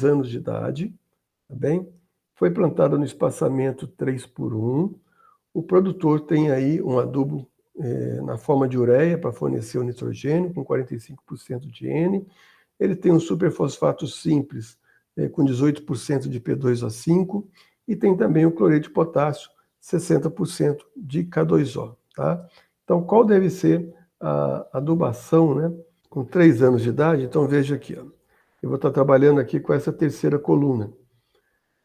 Anos de idade, tá bem? Foi plantado no espaçamento 3x1. O produtor tem aí um adubo na forma de ureia para fornecer o nitrogênio com 45% de N. Ele tem um superfosfato simples com 18% de P2O5 e tem também o cloreto de potássio, 60% de K2O. Tá? Então, qual deve ser a adubação, né? Com 3 anos de idade? Então, veja aqui, ó. Eu vou estar trabalhando aqui com essa terceira coluna.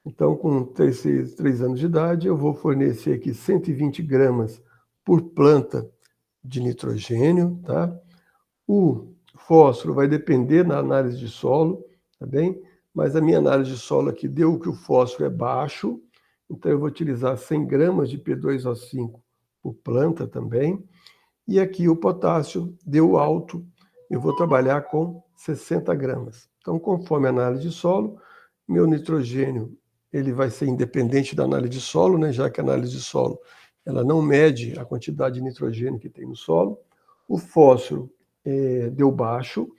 Então, com 3 anos de idade, eu vou fornecer aqui 120 gramas por planta de nitrogênio, tá? O fósforo vai depender da análise de solo, tá bem? Mas a minha análise de solo aqui deu que o fósforo é baixo, então eu vou utilizar 100 gramas de P2O5 por planta também. E aqui o potássio deu alto, eu vou trabalhar com 60 gramas. Então, conforme a análise de solo, meu nitrogênio ele vai ser independente da análise de solo, né? Já que a análise de solo ela não mede a quantidade de nitrogênio que tem no solo. O fósforo deu baixo,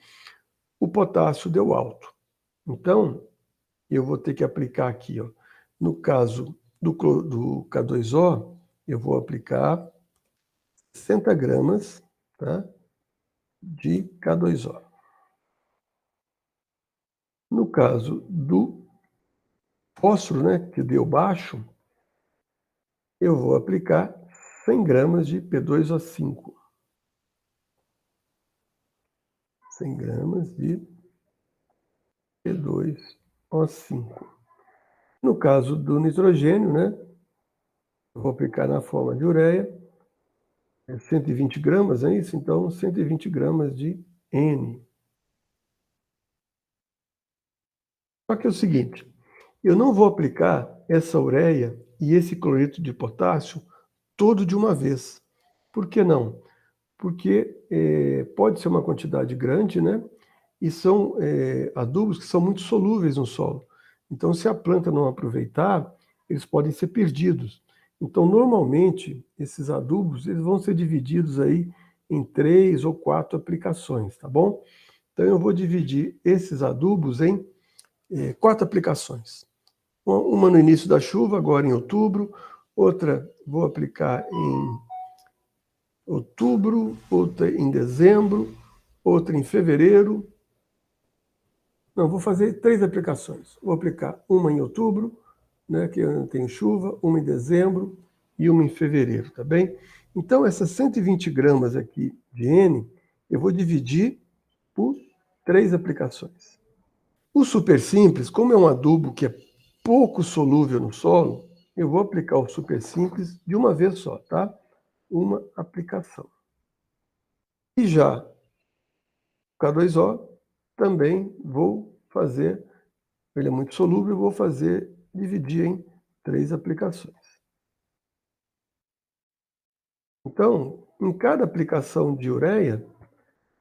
o potássio deu alto. Então, eu vou ter que aplicar aqui, ó, no caso do K2O, eu vou aplicar 60 gramas, tá, de K2O. No caso do fósforo, né, que deu baixo, eu vou aplicar 100 gramas de P2O5. 100 gramas de P2O5. No caso do nitrogênio, né, eu vou aplicar na forma de ureia, 120 gramas, é isso? Então, 120 gramas de N. Só que é o seguinte, eu não vou aplicar essa ureia e esse cloreto de potássio todo de uma vez. Por que não? Porque pode ser uma quantidade grande, né? E são adubos que são muito solúveis no solo. Então, se a planta não aproveitar, eles podem ser perdidos. Então, normalmente, esses adubos eles vão ser divididos aí em 3 ou 4 aplicações, tá bom? Então, eu vou dividir esses adubos em 4 aplicações. Uma no início da chuva, agora em outubro, outra vou aplicar em outubro, outra em dezembro, outra em fevereiro. Não, vou fazer 3 aplicações. Vou aplicar uma em outubro, né, que eu tenho chuva, uma em dezembro e uma em fevereiro, tá bem? Então, essas 120 gramas aqui de N, eu vou dividir por 3 aplicações. O super simples, como é um adubo que é pouco solúvel no solo, eu vou aplicar o super simples de uma vez só, tá? Uma aplicação. E já o K2O também vou fazer, ele é muito solúvel, vou fazer, dividir em 3 aplicações. Então, em cada aplicação de ureia,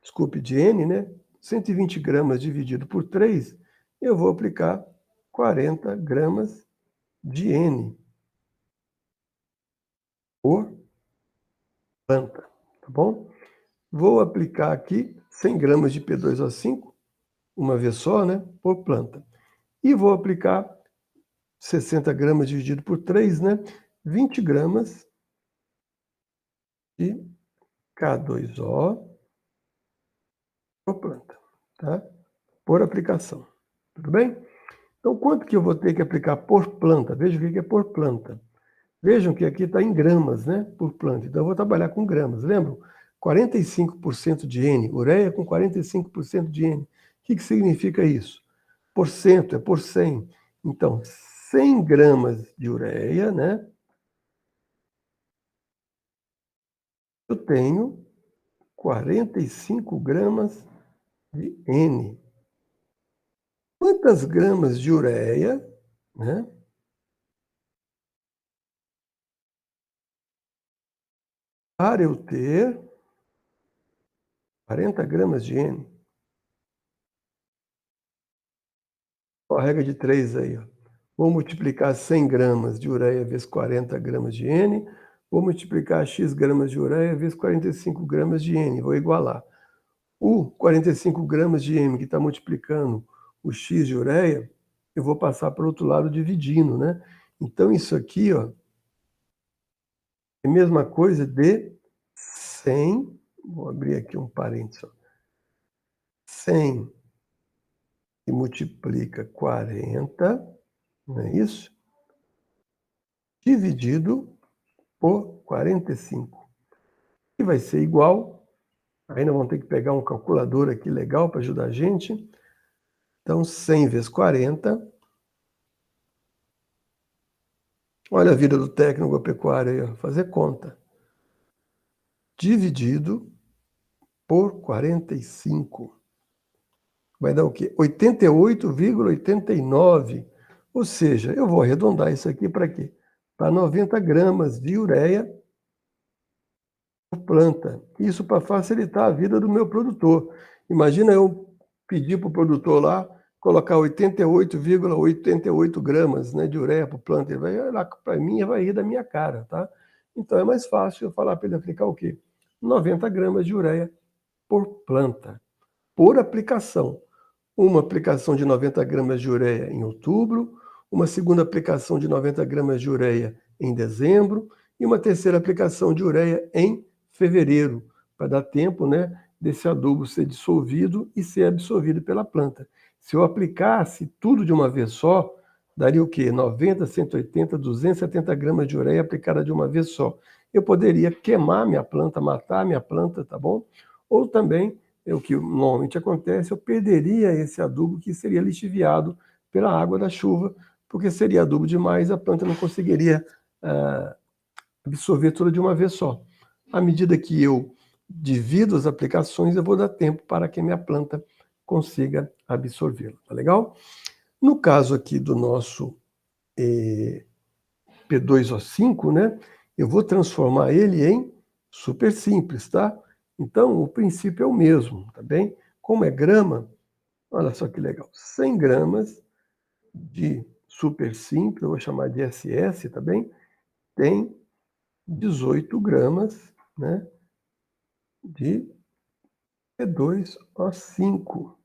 desculpe, de N, né? 120 gramas dividido por 3, eu vou aplicar 40 gramas de N por planta, tá bom? Vou aplicar aqui 100 gramas de P2O5, uma vez só, né? Por planta. E vou aplicar 60 gramas dividido por 3, né? 20 gramas de K2O por planta, tá? Por aplicação, tudo bem? Então, quanto que eu vou ter que aplicar por planta? Veja o que é por planta. Vejam que aqui está em gramas, né? Por planta. Então, eu vou trabalhar com gramas. Lembram? 45% de N, ureia com 45% de N. O que significa isso? Porcento é por 100. Então, 100 gramas de ureia, né? Eu tenho 45 gramas de N. Quantas gramas de ureia, né? Para eu ter 40 gramas de N. Ó, a regra de 3 aí, ó. Vou multiplicar 100 gramas de ureia vezes 40 gramas de N. Vou multiplicar X gramas de ureia vezes 45 gramas de N. Vou igualar. O 45 gramas de M que está multiplicando o X de ureia, eu vou passar para o outro lado dividindo, né? Então, isso aqui, ó, é a mesma coisa de 100, vou abrir aqui um parênteses, ó, 100 que multiplica 40, não é isso? Dividido por 45. E vai ser igual, ainda vamos ter que pegar um calculador aqui legal para ajudar a gente. Então, 100 vezes 40. Olha a vida do técnico agropecuário aí, ó, fazer conta. Dividido por 45. Vai dar o quê? 88,89. Ou seja, eu vou arredondar isso aqui para quê? Para 90 gramas de ureia por planta. Isso para facilitar a vida do meu produtor. Imagina eu pedir para o produtor lá colocar 88,88 gramas, né, de ureia por planta. Ele vai olhar para mim e vai rir da minha cara, tá? Então é mais fácil eu falar para ele aplicar o quê? 90 gramas de ureia por planta, por aplicação. Uma aplicação de 90 gramas de ureia em outubro, uma segunda aplicação de 90 gramas de ureia em dezembro e uma terceira aplicação de ureia em fevereiro, para dar tempo, né, desse adubo ser dissolvido e ser absorvido pela planta. Se eu aplicasse tudo de uma vez só, daria o quê? 90, 180, 270 gramas de ureia aplicada de uma vez só. Eu poderia queimar minha planta, matar minha planta, tá bom? Ou também, o que normalmente acontece, eu perderia esse adubo que seria lixiviado pela água da chuva, porque seria adubo demais, a planta não conseguiria absorver tudo de uma vez só. À medida que eu divido as aplicações, eu vou dar tempo para que a minha planta consiga absorvê-lo. Tá legal? No caso aqui do nosso P2O5, né, eu vou transformar ele em super simples, tá? Então, o princípio é o mesmo, tá bem? Como é grama, olha só que legal, 100 gramas de super simples, eu vou chamar de SS, tá bem? Tem 18 gramas, né, de P2O5.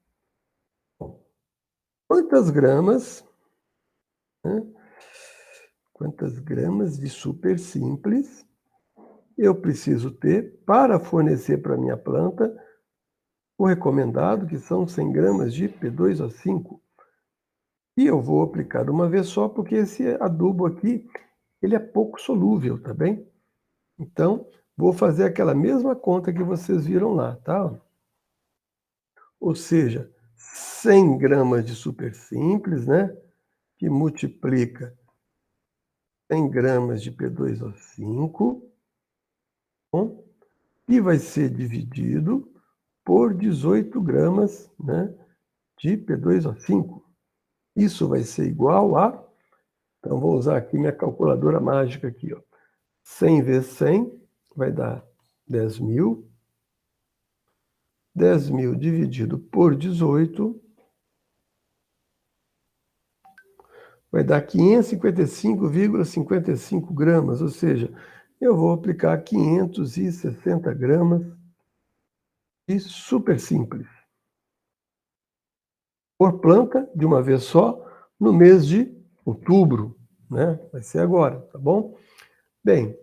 Quantas gramas, né, quantas gramas de super simples eu preciso ter para fornecer para a minha planta o recomendado, que são 100 gramas de P2O5. E eu vou aplicar de uma vez só, porque esse adubo aqui, ele é pouco solúvel, tá bem? Então, vou fazer aquela mesma conta que vocês viram lá, tá? Ou seja, 100 gramas de super simples, né? Que multiplica 100 gramas de P2O5, bom? E vai ser dividido por 18 gramas, né, de P2O5. Isso vai ser igual a... Então, vou usar aqui minha calculadora mágica aqui, ó. 100 vezes 100 vai dar 10.000. 10.000 dividido por 18 vai dar 555,55 gramas, ou seja, eu vou aplicar 560 gramas de super simples por planta, de uma vez só, no mês de outubro, né? Vai ser agora, tá bom? Bem,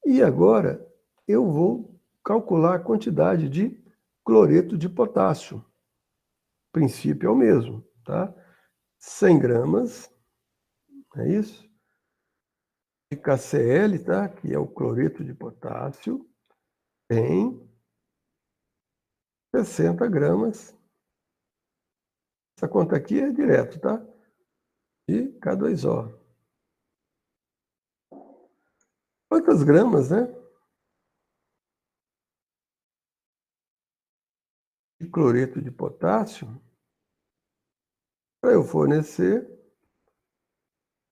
e agora eu vou calcular a quantidade de cloreto de potássio. O princípio é o mesmo, tá? 100 gramas, é isso? De KCl, tá? Que é o cloreto de potássio, tem 60 gramas. Essa conta aqui é direto, tá? De K2O. Quantas gramas, né? De cloreto de potássio para eu fornecer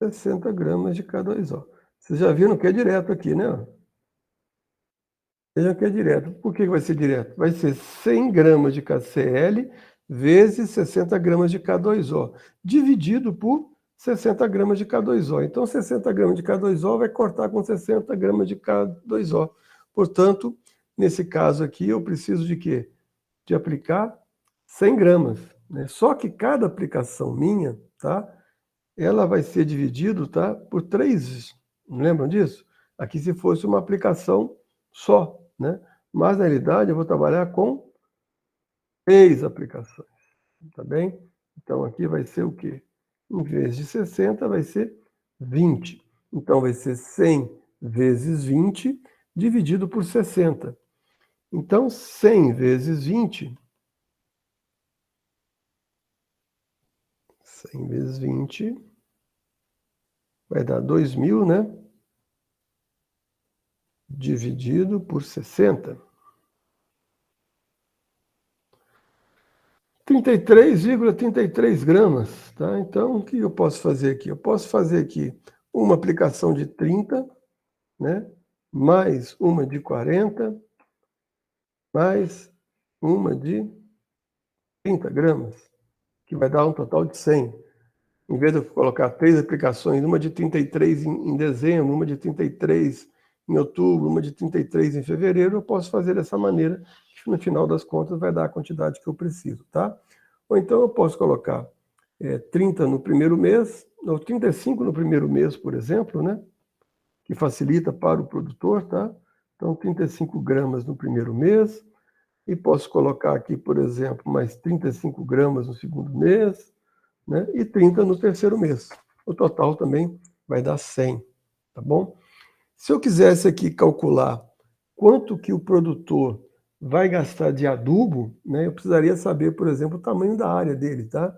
60 gramas de K2O. Vocês já viram que é direto aqui, né? Vejam que é direto. Por que vai ser direto? Vai ser 100 gramas de KCl vezes 60 gramas de K2O, dividido por 60 gramas de K2O. Então, 60 gramas de K2O vai cortar com 60 gramas de K2O. Portanto, nesse caso aqui, eu preciso de quê? de aplicar 100 gramas, né? Só que cada aplicação minha, tá? Ela vai ser dividido, tá? Por 3, não lembram disso? Aqui se fosse uma aplicação só, né? Mas na realidade eu vou trabalhar com 3 aplicações, tá bem? Então aqui vai ser o quê? Em vez de 60 vai ser 20. Então vai ser 100 vezes 20 dividido por 60. Então 100 vezes 20, 100 vezes 20 vai dar 2.000, né? Dividido por 60. 33,33 gramas, tá? Então, o que eu posso fazer aqui? Eu posso fazer aqui uma aplicação de 30, né? Mais uma de 40, mais uma de 30 gramas, que vai dar um total de 100. Em vez de eu colocar 3 aplicações, uma de 33 em dezembro, uma de 33 em outubro, uma de 33 em fevereiro, eu posso fazer dessa maneira, que no final das contas vai dar a quantidade que eu preciso, tá? Ou então eu posso colocar 30 no primeiro mês, ou 35 no primeiro mês, por exemplo, né? Que facilita para o produtor, tá? Então, 35 gramas no primeiro mês, e posso colocar aqui, por exemplo, mais 35 gramas no segundo mês, né? E 30 no terceiro mês. O total também vai dar 100, tá bom? Se eu quisesse aqui calcular quanto que o produtor vai gastar de adubo, né, eu precisaria saber, por exemplo, o tamanho da área dele, tá?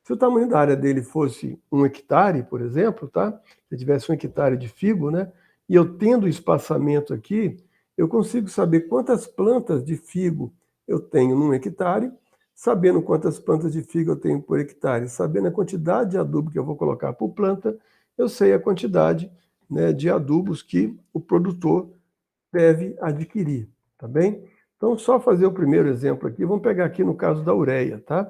Se o tamanho da área dele fosse 1 hectare, por exemplo, tá? Se eu tivesse 1 hectare de figo, né? E eu tendo espaçamento aqui, eu consigo saber quantas plantas de figo eu tenho num hectare, sabendo quantas plantas de figo eu tenho por hectare, sabendo a quantidade de adubo que eu vou colocar por planta, eu sei a quantidade, né, de adubos que o produtor deve adquirir, tá bem? Então, só fazer o primeiro exemplo aqui, vamos pegar aqui no caso da ureia, tá?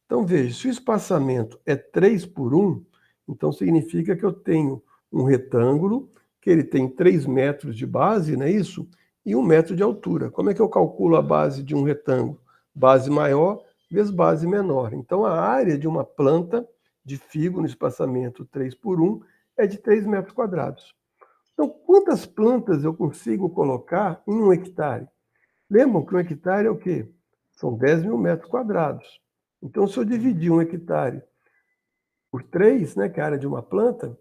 Então, veja, se o espaçamento é 3 por 1, então significa que eu tenho um retângulo, que ele tem 3 metros de base, não é isso? E 1 metro de altura. Como é que eu calculo a base de um retângulo? Base maior vezes base menor. Então, a área de uma planta de figo no espaçamento 3 por 1 é de 3 metros quadrados. Então, quantas plantas eu consigo colocar em 1 hectare? Lembram que 1 hectare é o quê? São 10.000 metros quadrados. Então, se eu dividir 1 hectare por 3, né, que é a área de uma planta,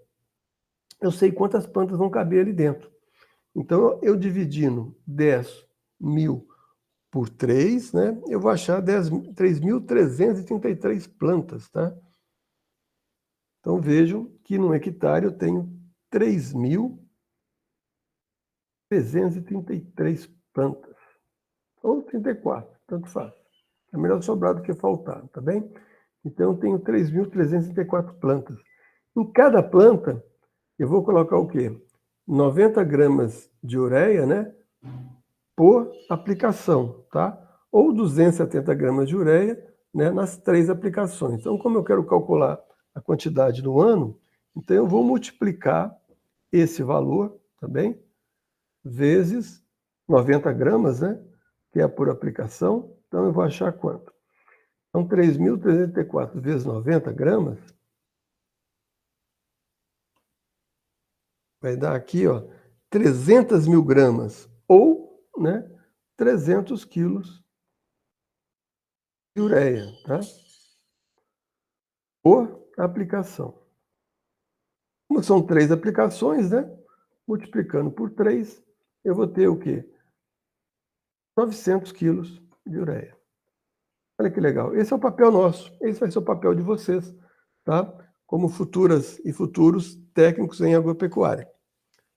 eu sei quantas plantas vão caber ali dentro. Então, eu dividindo 10.000 por 3, né, eu vou achar 3.333 plantas, tá? Então, vejam que no hectare eu tenho 3.333 plantas. Ou 34, tanto faz. É melhor sobrar do que faltar, tá bem? Então, eu tenho 3.334 plantas. Em cada planta, eu vou colocar o quê? 90 gramas de ureia, né? Por aplicação, tá? Ou 270 gramas de ureia, né? Nas 3 aplicações. Então, como eu quero calcular a quantidade no ano, então eu vou multiplicar esse valor, tá bem? Vezes 90 gramas, né? Que é por aplicação. Então, eu vou achar quanto? Então, 3.334 vezes 90 gramas vai dar aqui, ó, 300.000 gramas, ou, né, 300 quilos de ureia, tá? Por aplicação. Como são 3 aplicações, né? Multiplicando por 3, eu vou ter o quê? 900 quilos de ureia. Olha que legal. Esse é o papel nosso. Esse vai ser o papel de vocês, tá? Como futuras e futuros técnicos em agropecuária.